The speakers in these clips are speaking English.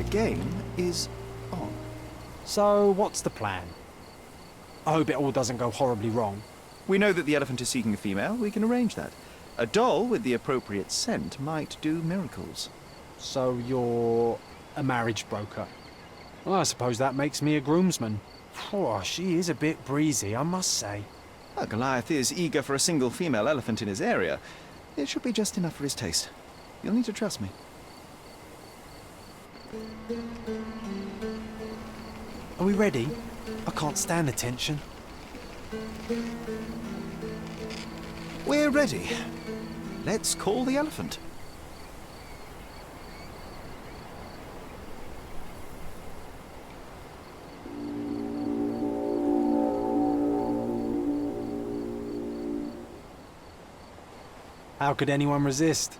The game is on. So, what's the plan? I hope it all doesn't go horribly wrong. We know that the elephant is seeking a female. We can arrange that. A doll with the appropriate scent might do miracles. So you're a marriage broker? Well, I suppose that makes me a groomsman. Oh, she is a bit breezy, I must say. Well, Goliath is eager for a single female elephant in his area. It should be just enough for his taste. You'll need to trust me. Are we ready? I can't stand the tension. We're ready. Let's call the elephant. How could anyone resist?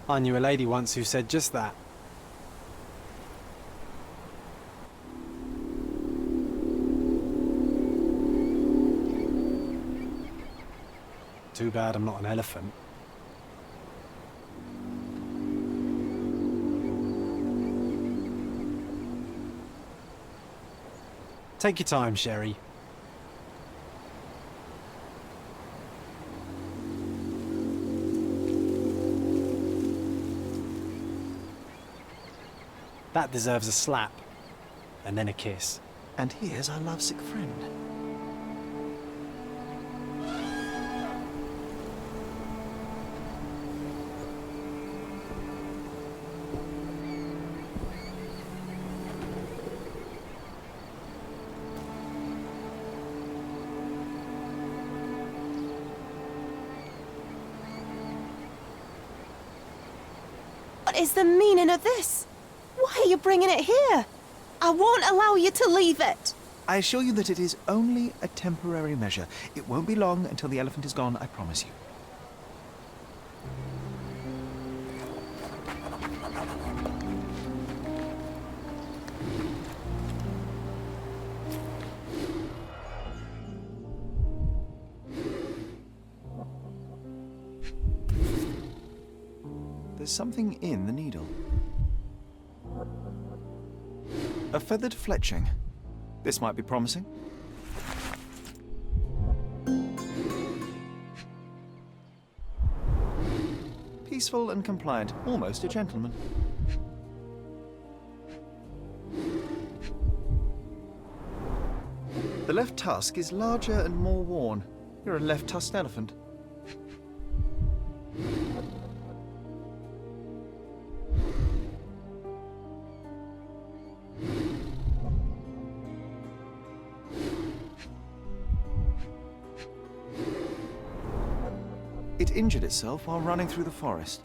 I knew a lady once who said just that. Too bad I'm not an elephant. Take your time, Sherry. That deserves a slap, and then a kiss. And here's our lovesick friend. What is the meaning of this? Why are you bringing it here? I won't allow you to leave it. I assure you that it is only a temporary measure. It won't be long until the elephant is gone, I promise you. There's something in the needle. A feathered fletching. This might be promising. Peaceful and compliant, almost a gentleman. The left tusk is larger and more worn. You're a left-tusked elephant. It injured itself while running through the forest.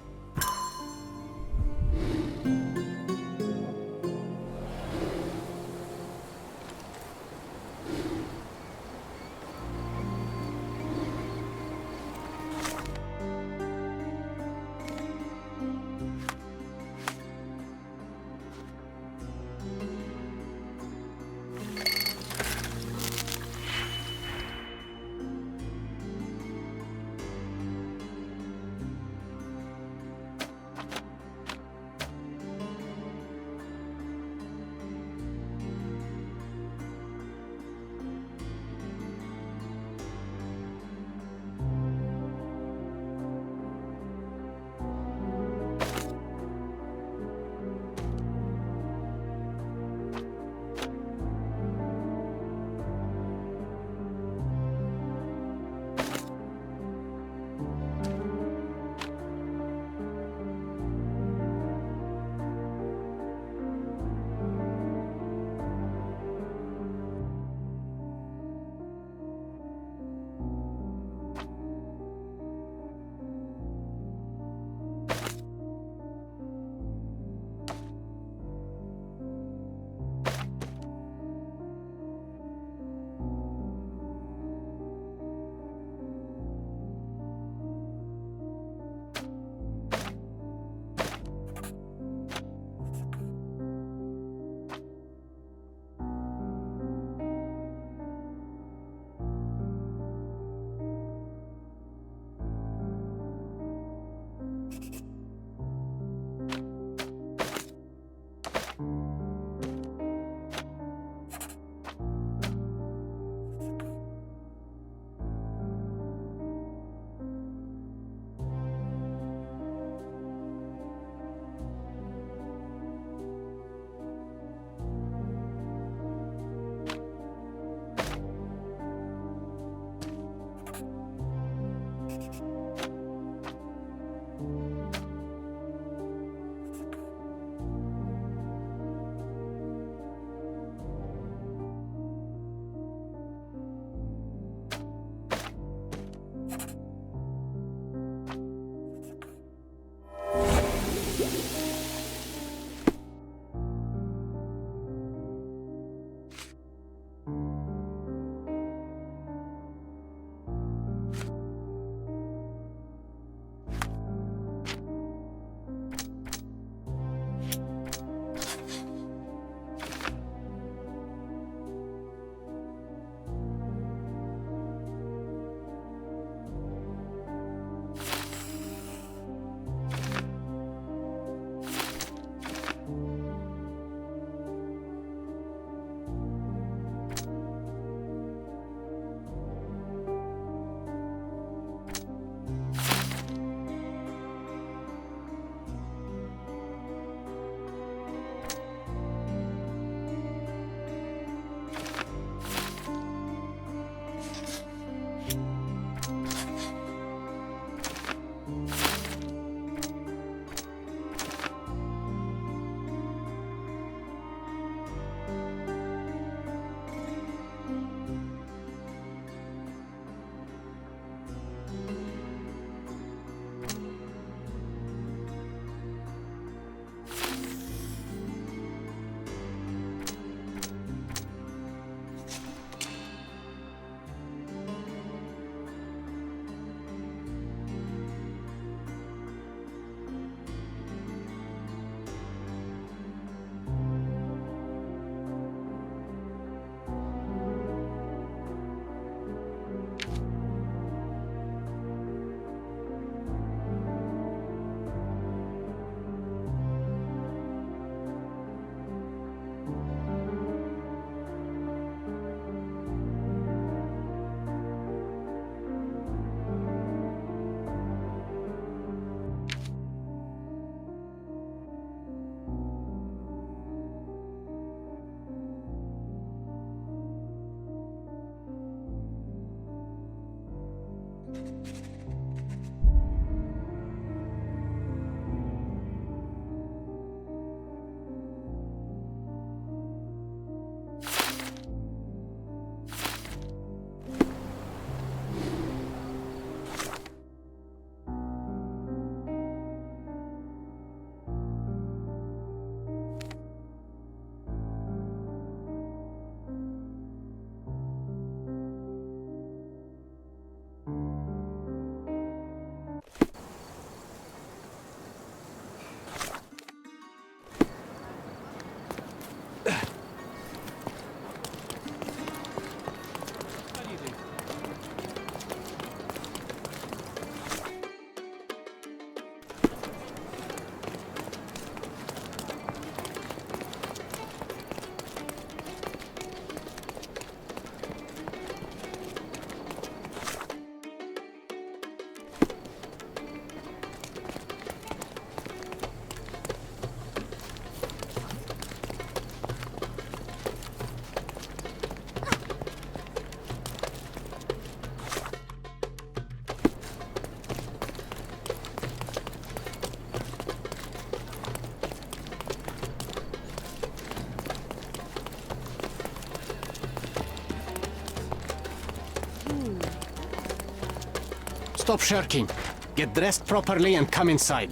Stop shirking. Get dressed properly and come inside.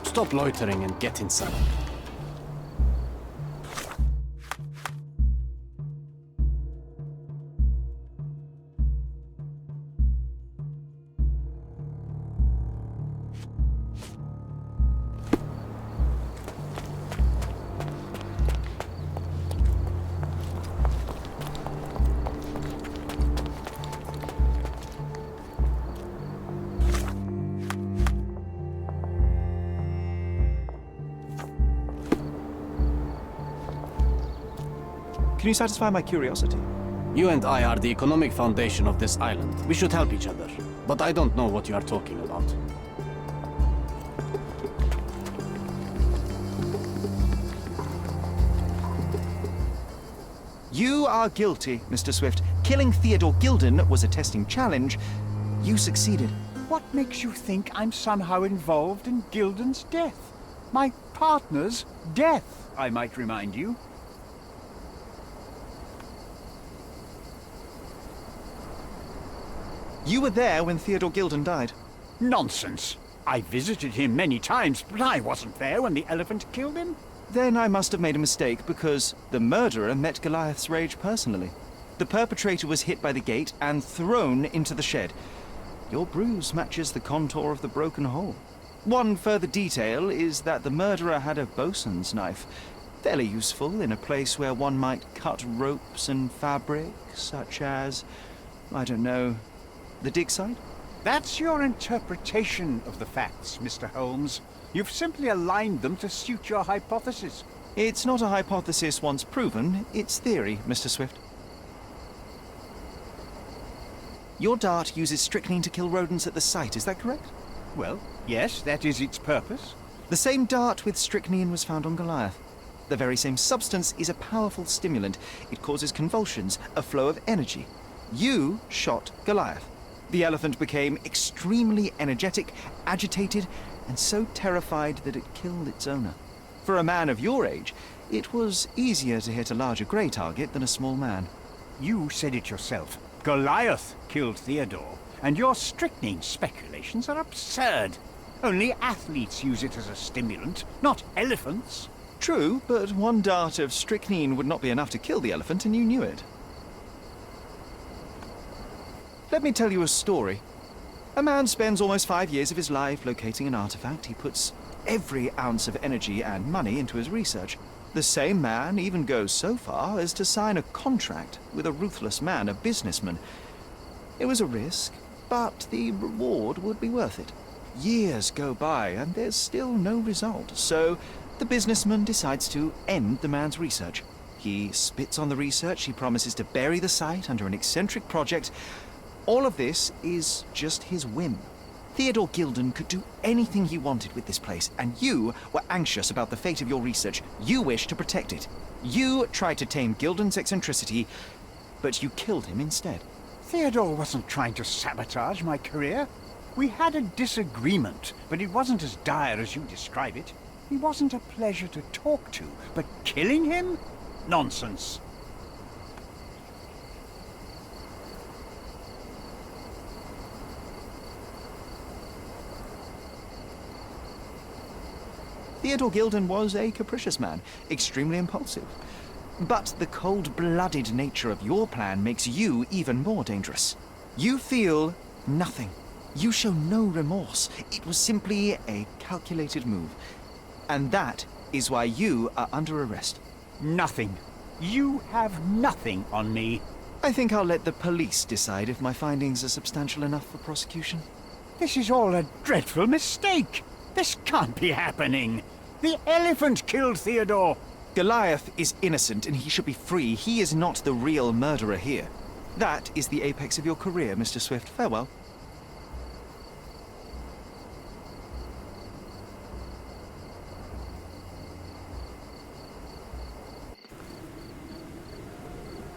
Stop loitering and get inside. Can you satisfy my curiosity? You and I are the economic foundation of this island. We should help each other. But I don't know what you are talking about. You are guilty, Mr. Swift. Killing Theodore Gilden was a testing challenge. You succeeded. What makes you think I'm somehow involved in Gilden's death? My partner's death, I might remind you. You were there when Theodore Gilden died. Nonsense. I visited him many times, but I wasn't there when the elephant killed him. Then I must have made a mistake because the murderer met Goliath's rage personally. The perpetrator was hit by the gate and thrown into the shed. Your bruise matches the contour of the broken hole. One further detail is that the murderer had a bosun's knife, fairly useful in a place where one might cut ropes and fabric, such as, I don't know, the dig site? That's your interpretation of the facts, Mr. Holmes. You've simply aligned them to suit your hypothesis. It's not a hypothesis once proven, it's theory, Mr. Swift. Your dart uses strychnine to kill rodents at the site, is that correct? Well, yes, that is its purpose. The same dart with strychnine was found on Goliath. The very same substance is a powerful stimulant. It causes convulsions, a flow of energy. You shot Goliath. The elephant became extremely energetic, agitated, and so terrified that it killed its owner. For a man of your age, it was easier to hit a larger grey target than a small man. You said it yourself. Goliath killed Theodore, and your strychnine speculations are absurd. Only athletes use it as a stimulant, not elephants. True, but one dart of strychnine would not be enough to kill the elephant, and you knew it. Let me tell you a story. A man spends almost 5 years of his life locating an artifact. He puts every ounce of energy and money into his research. The same man even goes so far as to sign a contract with a ruthless man, a businessman. It was a risk, but the reward would be worth it. Years go by and there's still no result, so the businessman decides to end the man's research. He spits on the research, he promises to bury the site under an eccentric project. All of this is just his whim. Theodore Gilden could do anything he wanted with this place, and you were anxious about the fate of your research. You wished to protect it. You tried to tame Gilden's eccentricity, but you killed him instead. Theodore wasn't trying to sabotage my career. We had a disagreement, but it wasn't as dire as you describe it. He wasn't a pleasure to talk to, but killing him? Nonsense. Theodore Gilden was a capricious man, extremely impulsive. But the cold-blooded nature of your plan makes you even more dangerous. You feel nothing. You show no remorse. It was simply a calculated move. And that is why you are under arrest. Nothing. You have nothing on me. I think I'll let the police decide if my findings are substantial enough for prosecution. This is all a dreadful mistake. This can't be happening. The elephant killed Theodore. Goliath is innocent and he should be free. He is not the real murderer here. That is the apex of your career, Mr. Swift. Farewell.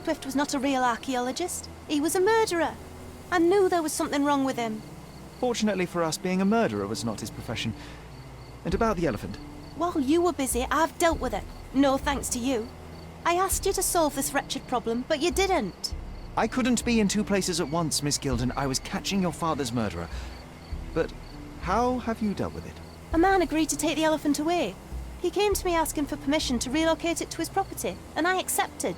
Swift was not a real archaeologist. He was a murderer. I knew there was something wrong with him. Fortunately for us, being a murderer was not his profession. And about the elephant? While you were busy, I've dealt with it. No thanks to you. I asked you to solve this wretched problem, but you didn't. I couldn't be in two places at once, Miss Gilden. I was catching your father's murderer. But how have you dealt with it? A man agreed to take the elephant away. He came to me asking for permission to relocate it to his property, and I accepted.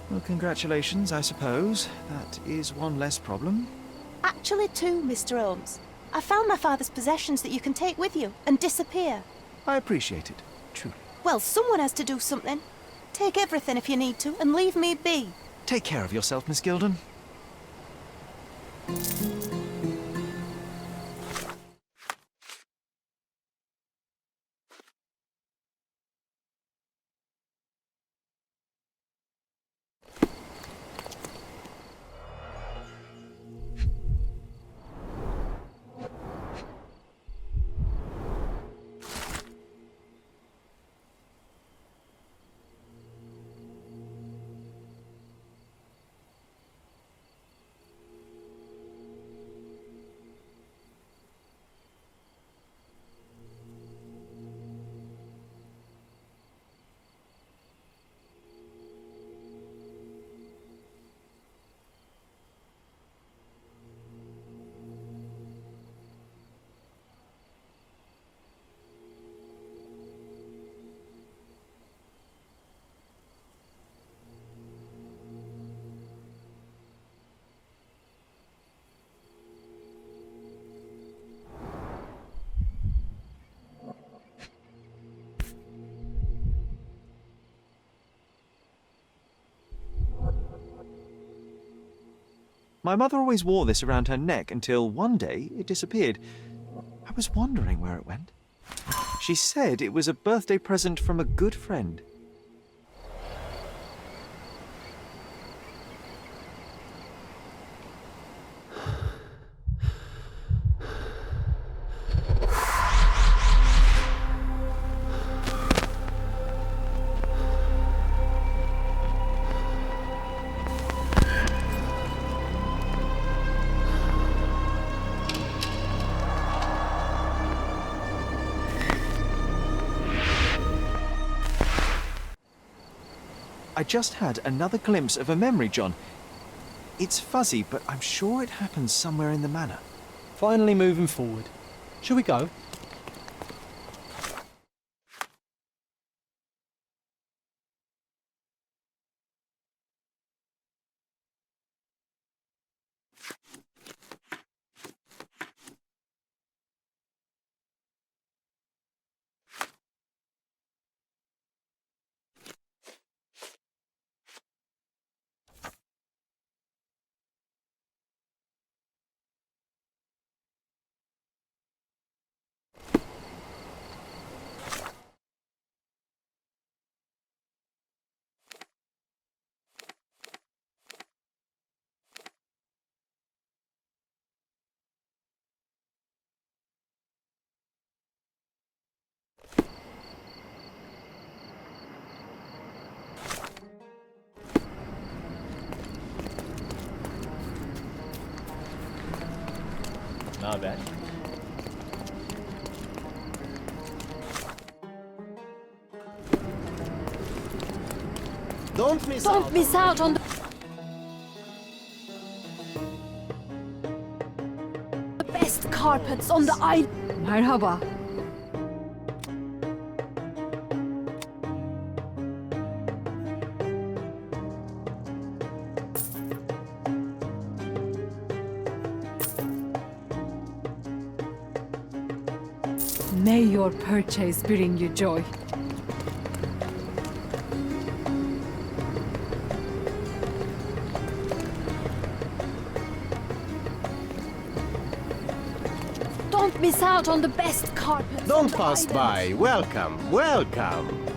Well, congratulations, I suppose. That is one less problem. Actually, two, Mr. Holmes. I found my father's possessions that you can take with you and disappear. I appreciate it, truly. Well, someone has to do something. Take everything if you need to, and leave me be. Take care of yourself, Miss Gilden. My mother always wore this around her neck until one day it disappeared. I was wondering where it went. She said it was a birthday present from a good friend. I just had another glimpse of a memory, John. It's fuzzy, but I'm sure it happens somewhere in the manor. Finally moving forward. Shall we go? Not bad. Don't miss Don't miss out on the best carpets on the island. Merhaba. May your purchase bring you joy. Don't miss out on the best carpets. Don't on the pass island. by. Welcome, welcome.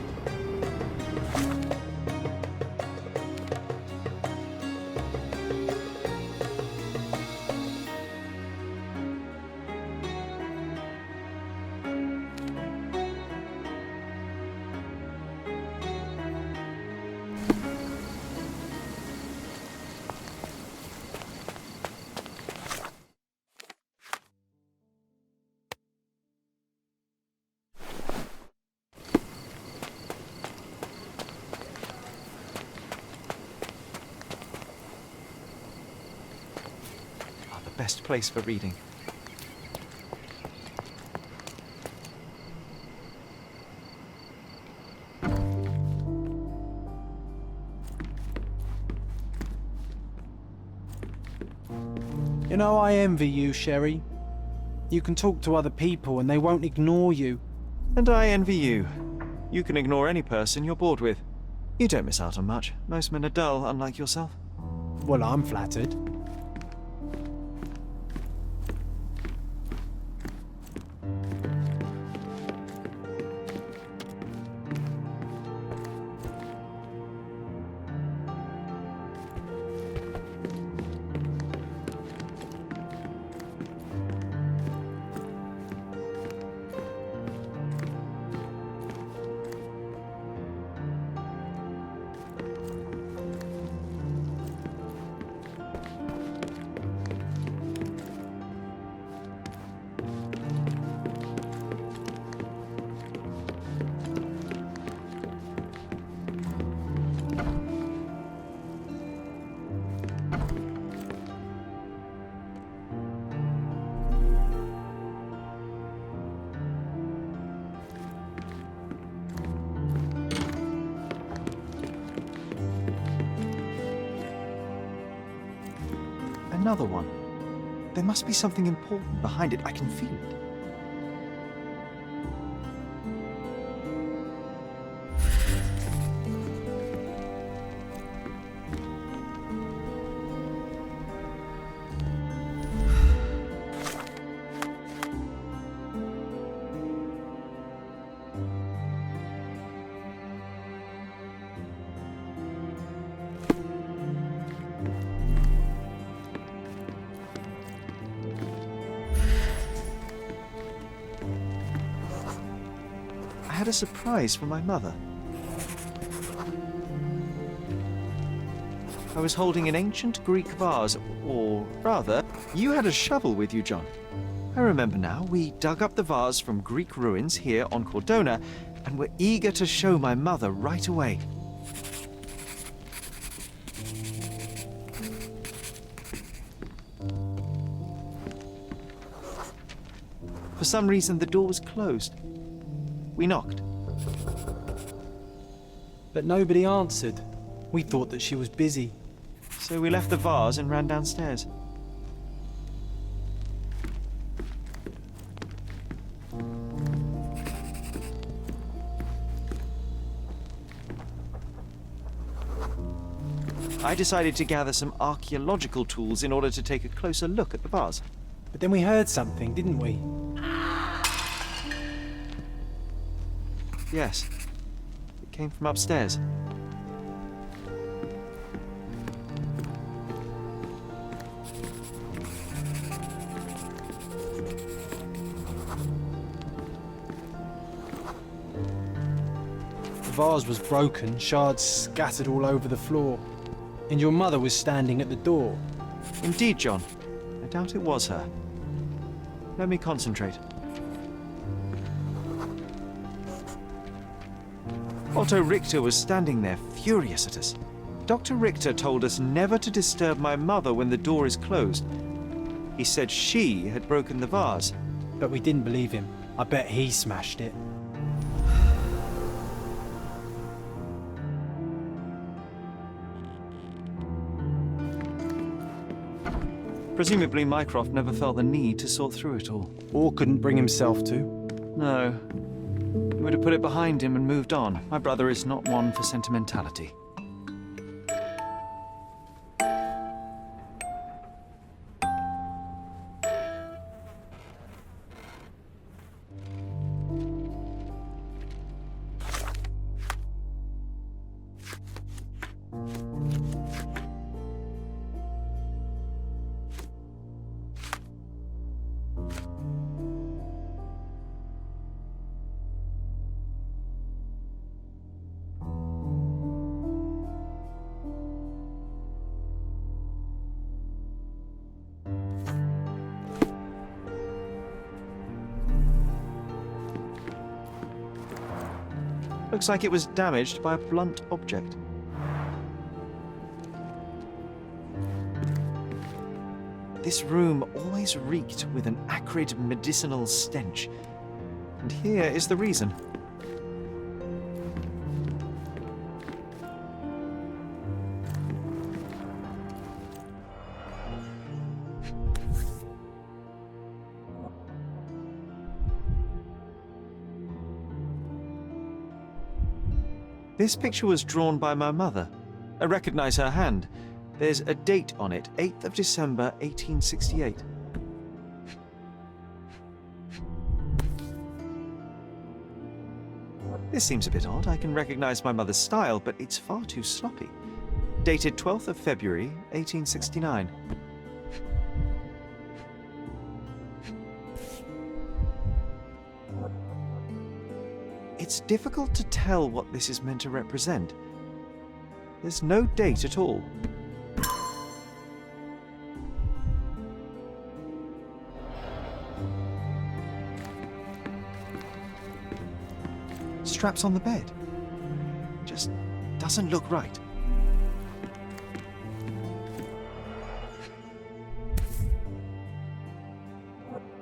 the best place for reading. You know, I envy you, Sherry. You can talk to other people and they won't ignore you. And I envy you. You can ignore any person you're bored with. You don't miss out on much. Most men are dull, unlike yourself. Well, I'm flattered. Another one. There must be something important behind it. I can feel it. I had a surprise from my mother. I was holding an ancient Greek vase, or rather, you had a shovel with you, John. I remember now, we dug up the vase from Greek ruins here on Cordona, and were eager to show my mother right away. For some reason, the door was closed. We knocked. But nobody answered. We thought that she was busy. So we left the vase and ran downstairs. I decided to gather some archaeological tools in order to take a closer look at the vase. But then we heard something, didn't we? Yes. It came from upstairs. The vase was broken, shards scattered all over the floor. And your mother was standing at the door. Indeed, John. I doubt it was her. Let me concentrate. Otto Richter was standing there, furious at us. Dr. Richter told us never to disturb my mother when the door is closed. He said she had broken the vase. But we didn't believe him. I bet he smashed it. Presumably Mycroft never felt the need to sort through it all. Or couldn't bring himself to. No. He would have put it behind him and moved on. My brother is not one for sentimentality. Looks like it was damaged by a blunt object. This room always reeked with an acrid medicinal stench. And here is the reason. This picture was drawn by my mother. I recognize her hand. There's a date on it, 8th of December, 1868. This seems a bit odd. I can recognize my mother's style, but it's far too sloppy. Dated 12th of February, 1869. It's difficult to tell what this is meant to represent. There's no date at all. Straps on the bed. Just doesn't look right.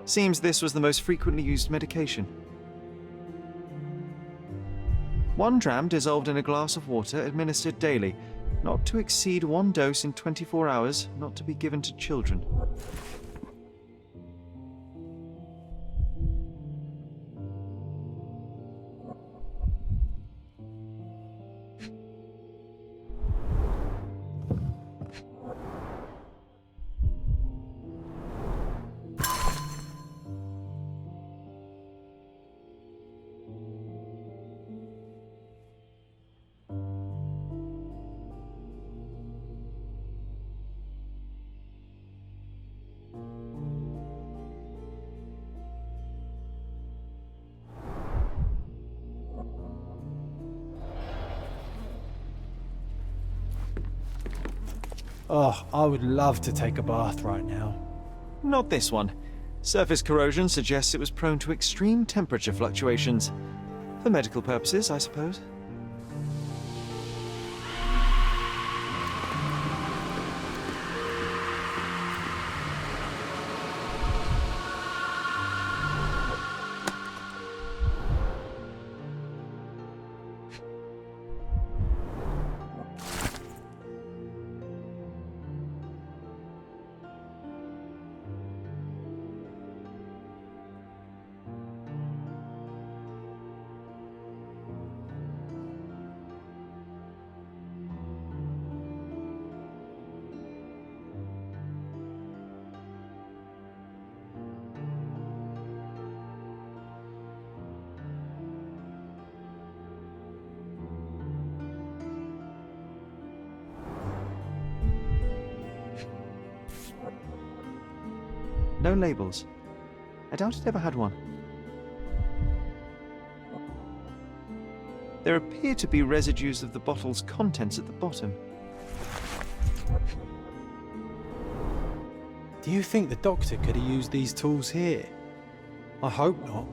Seems this was the most frequently used medication. 1 dram dissolved in a glass of water, administered daily. Not to exceed 1 dose in 24 hours, not to be given to children. Oh, I would love to take a bath right now. Not this one. Surface corrosion suggests it was prone to extreme temperature fluctuations. For medical purposes, I suppose. No labels. I doubt it ever had one. There appear to be residues of the bottle's contents at the bottom. Do you think the doctor could have used these tools here? I hope not.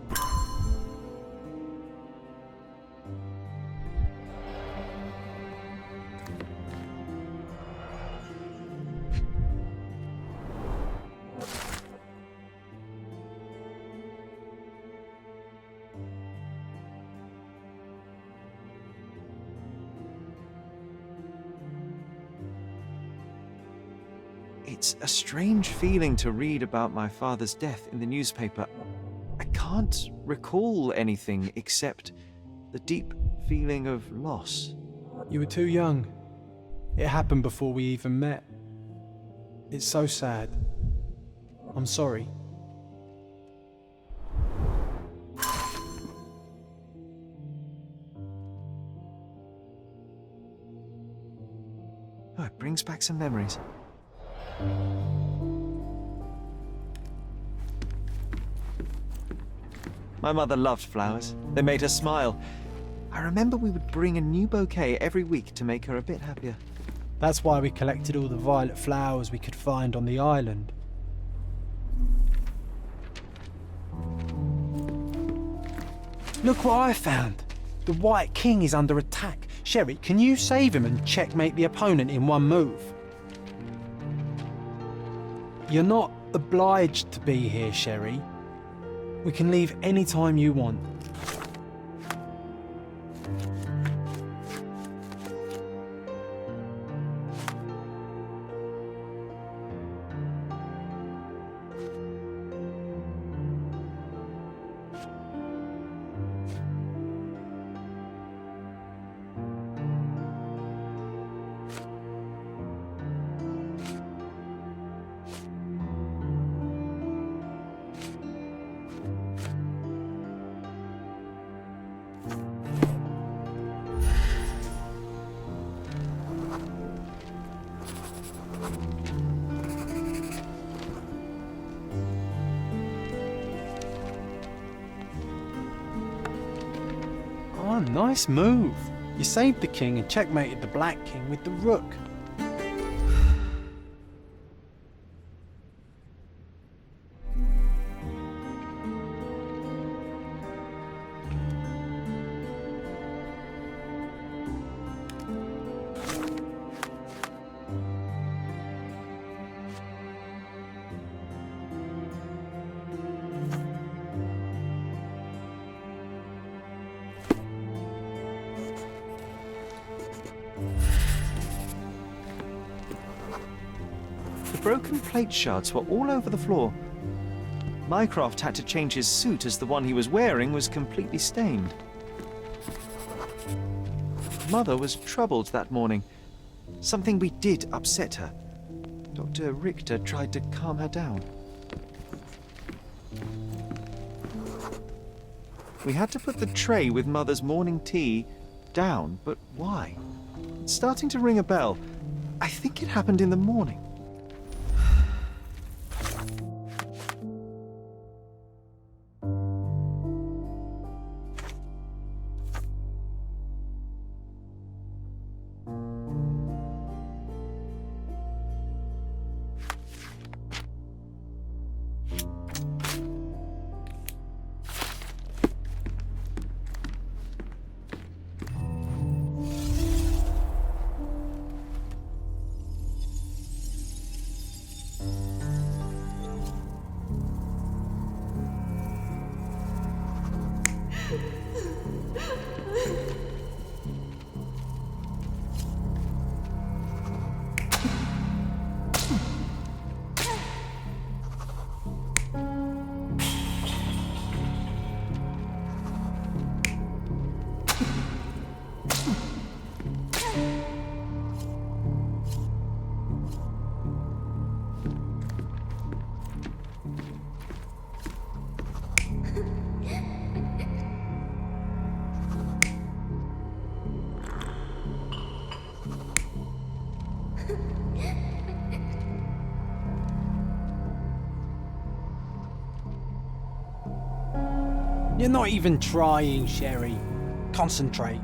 It's a strange feeling to read about my father's death in the newspaper. I can't recall anything except the deep feeling of loss. You were too young. It happened before we even met. It's so sad. I'm sorry. Oh, it brings back some memories. My mother loved flowers. They made her smile. I remember we would bring a new bouquet every week to make her a bit happier. That's why we collected all the violet flowers we could find on the island. Look what I found! The White King is under attack. Sherry, can you save him and checkmate the opponent in one move? You're not obliged to be here, Sherry. We can leave any time you want. Oh, nice move. You saved the king and checkmated the black king with the rook. The broken plate shards were all over the floor. Mycroft had to change his suit as the one he was wearing was completely stained. Mother was troubled that morning. Something we did upset her. Dr. Richter tried to calm her down. We had to put the tray with Mother's morning tea down, but why? It's starting to ring a bell. I think it happened in the morning. You're not even trying, Sherry. Concentrate.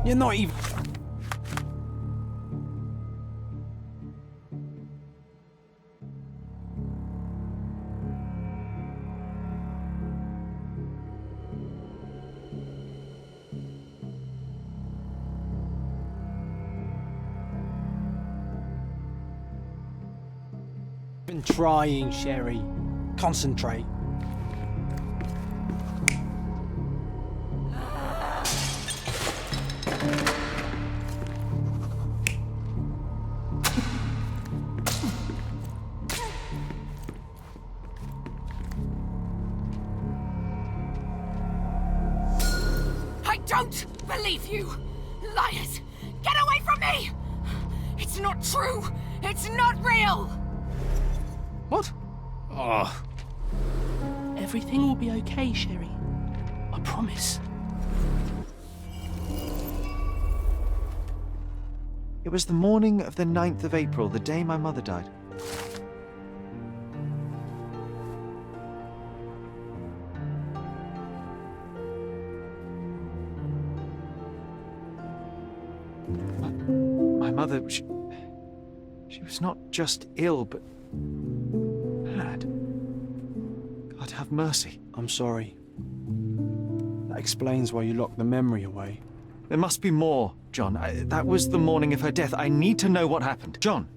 You're not even... Been trying, Sherry. Concentrate. I don't believe you! Liars! Get away from me! It's not true! It's not real! What? Oh. Everything will be okay, Sherry. I promise. It was the morning of the 9th of April, the day my mother died. My mother, she was not just ill, but mad. God have mercy. I'm sorry. That explains why you locked the memory away. There must be more, John. That was the morning of her death. I need to know what happened. John!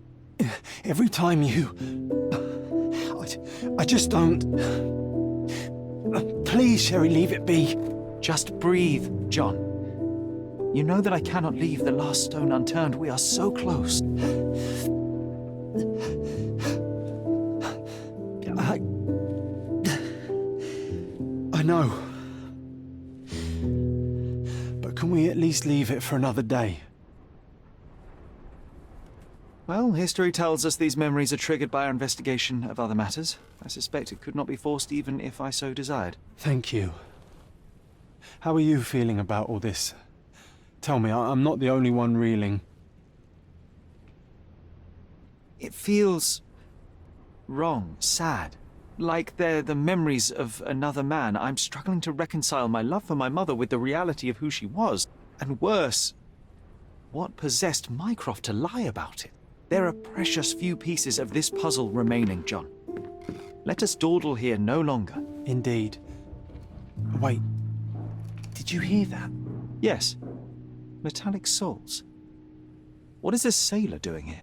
Every time you... I just don't... Please, Sherry, leave it be. Just breathe, John. You know that I cannot leave the last stone unturned. We are so close. I know. But can we at least leave it for another day? Well, history tells us these memories are triggered by our investigation of other matters. I suspect it could not be forced even if I so desired. Thank you. How are you feeling about all this? Tell me, I'm not the only one reeling. It feels wrong, sad. Like they're the memories of another man. I'm struggling to reconcile my love for my mother with the reality of who she was. And worse, what possessed Mycroft to lie about it? There are precious few pieces of this puzzle remaining, John. Let us dawdle here no longer. Indeed. Wait, did you hear that? Yes. Metallic souls. What is this sailor doing here?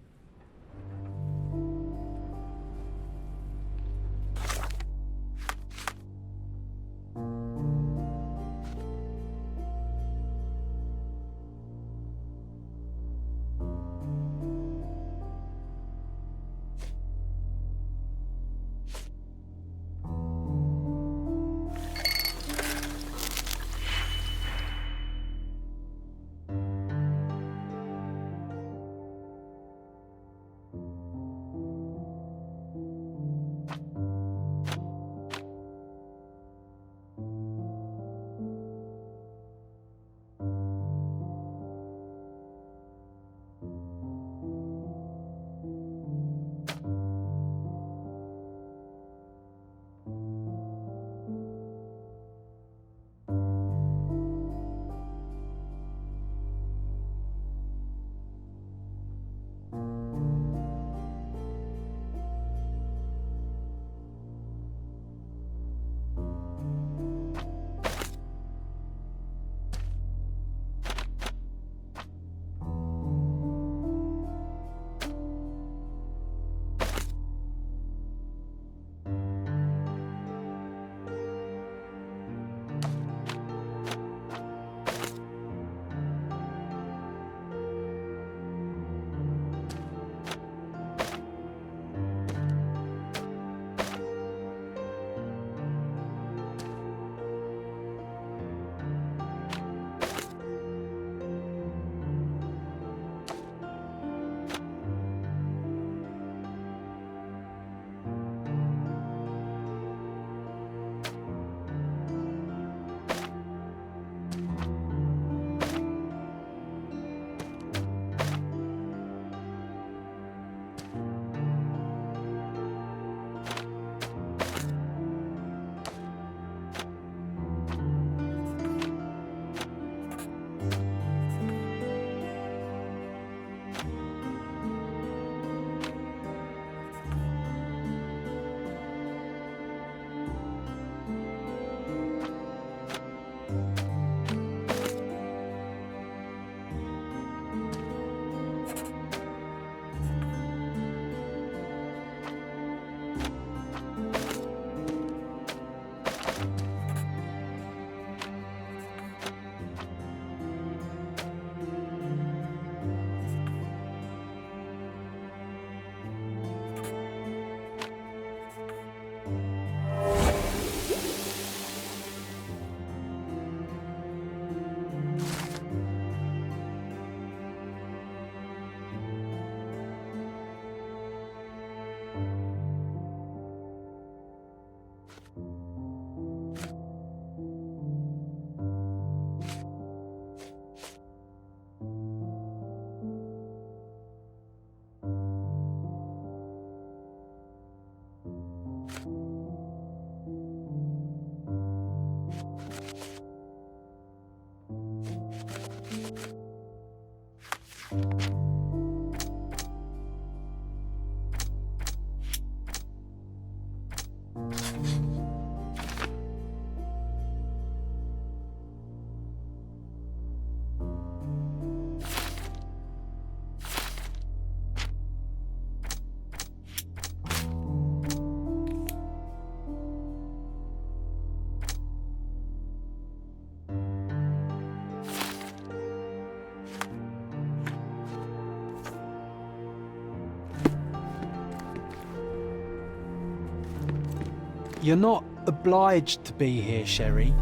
You're not obliged to be here, Sherry.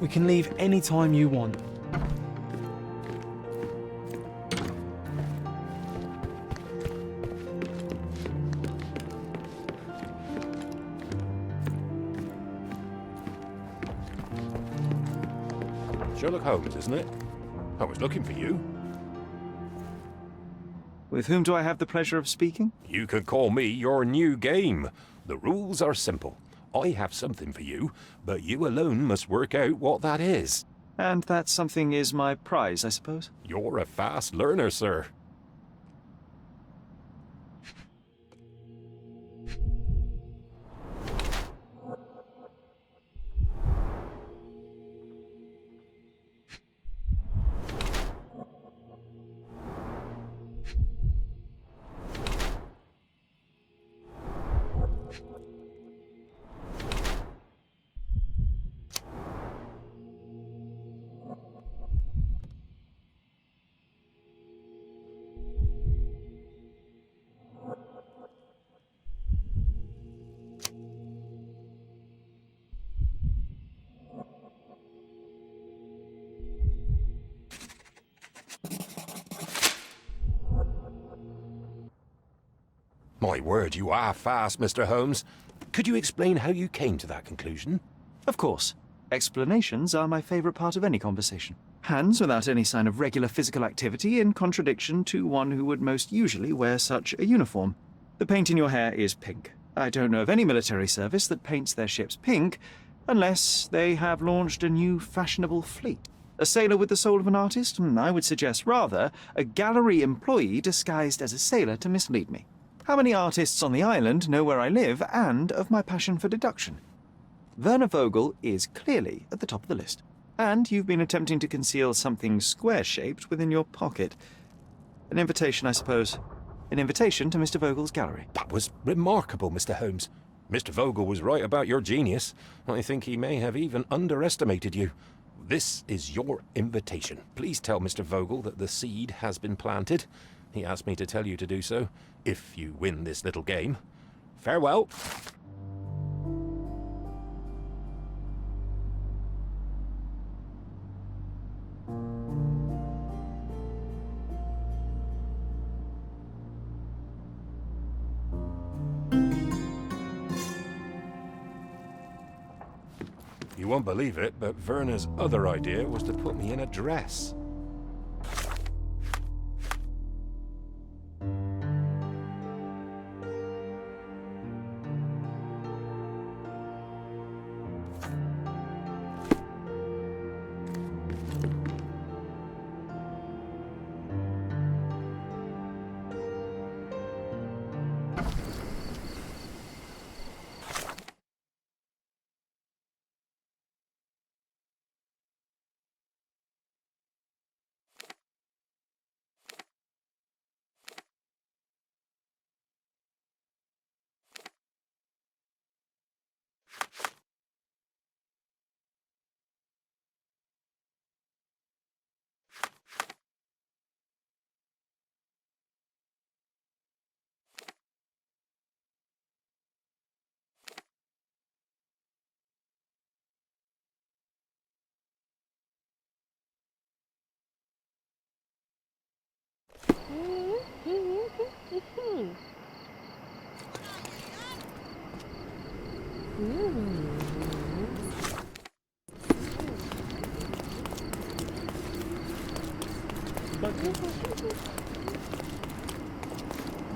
We can leave any time you want. Sherlock Holmes, isn't it? I was looking for you. With whom do I have the pleasure of speaking? You can call me your new game. The rules are simple. I have something for you, but you alone must work out what that is. And that something is my prize, I suppose? You're a fast learner, sir. My word, you are fast, Mr. Holmes. Could you explain how you came to that conclusion? Of course. Explanations are my favorite part of any conversation. Hands without any sign of regular physical activity, in contradiction to one who would most usually wear such a uniform. The paint in your hair is pink. I don't know of any military service that paints their ships pink, unless they have launched a new fashionable fleet. A sailor with the soul of an artist? I would suggest rather a gallery employee disguised as a sailor to mislead me. How many artists on the island know where I live and of my passion for deduction? Werner Vogel is clearly at the top of the list. And you've been attempting to conceal something square-shaped within your pocket. An invitation, I suppose. An invitation to Mr. Vogel's gallery. That was remarkable, Mr. Holmes. Mr. Vogel was right about your genius. I think he may have even underestimated you. This is your invitation. Please tell Mr. Vogel that the seed has been planted. He asked me to tell you to do so, if you win this little game. Farewell. You won't believe it, but Werner's other idea was to put me in a dress.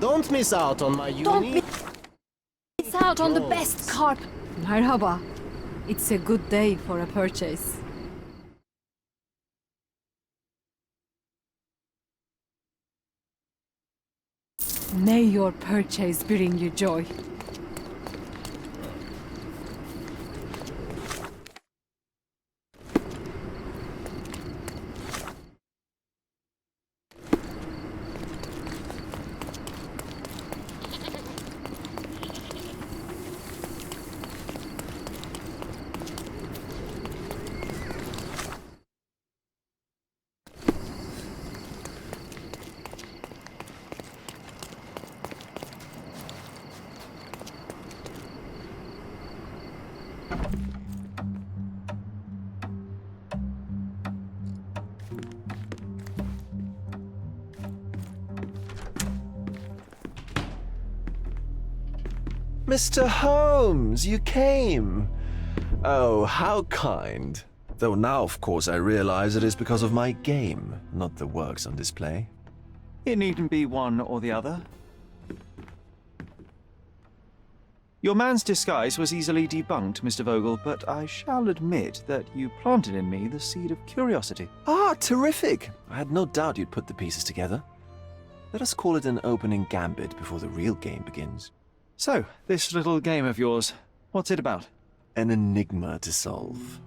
Don't miss out on my unique... It's out on the best carp. Merhaba. It's a good day for a purchase. May your purchase bring you joy. Mr. Holmes, you came. Oh, how kind. Though now, of course, I realize it is because of my game, not the works on display. It needn't be one or the other. Your man's disguise was easily debunked, Mr. Vogel, but I shall admit that you planted in me the seed of curiosity. Ah, terrific! I had no doubt you'd put the pieces together. Let us call it an opening gambit before the real game begins. So, this little game of yours, what's it about? An enigma to solve.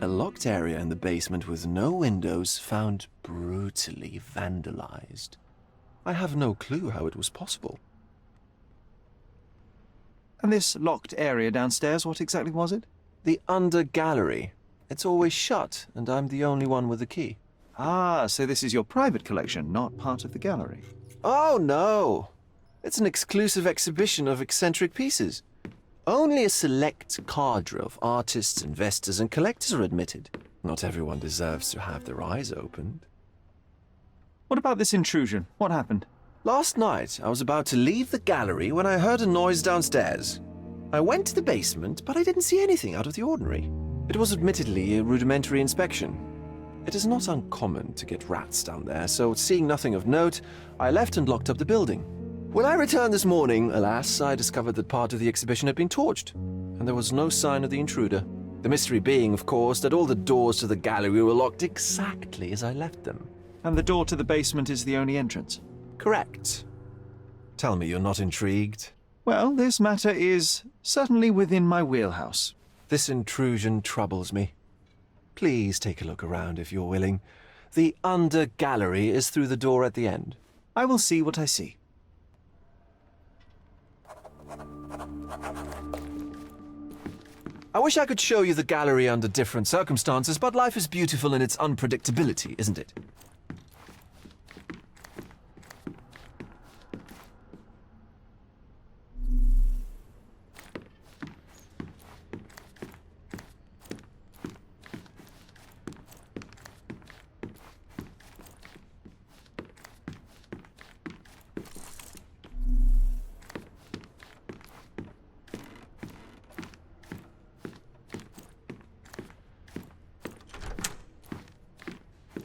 A locked area in the basement with no windows found brutally vandalized. I have no clue how it was possible. And this locked area downstairs, what exactly was it? The under gallery. It's always shut, and I'm the only one with the key. Ah, so this is your private collection, not part of the gallery. Oh, no! It's an exclusive exhibition of eccentric pieces. Only a select cadre of artists, investors, and collectors are admitted. Not everyone deserves to have their eyes opened. What about this intrusion? What happened? Last night, I was about to leave the gallery when I heard a noise downstairs. I went to the basement, but I didn't see anything out of the ordinary. It was admittedly a rudimentary inspection. It is not uncommon to get rats down there, so seeing nothing of note, I left and locked up the building. When I returned this morning, alas, I discovered that part of the exhibition had been torched, and there was no sign of the intruder. The mystery being, of course, that all the doors to the gallery were locked exactly as I left them. And the door to the basement is the only entrance? Correct. Tell me you're not intrigued. Well, this matter is certainly within my wheelhouse. This intrusion troubles me. Please take a look around if you're willing. The under gallery is through the door at the end. I will see what I see. I wish I could show you the gallery under different circumstances, but life is beautiful in its unpredictability, isn't it?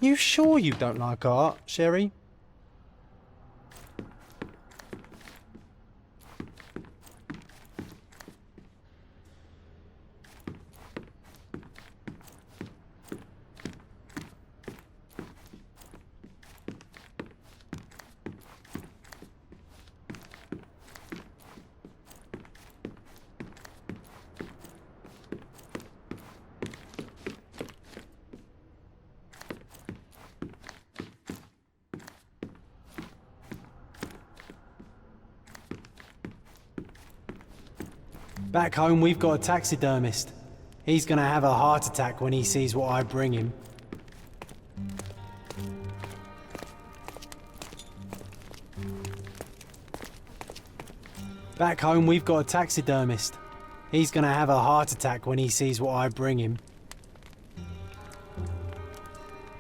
You sure you don't like art, Sherry? Back home, we've got a taxidermist. He's gonna have a heart attack when he sees what I bring him. Back home, we've got a taxidermist. He's gonna have a heart attack when he sees what I bring him.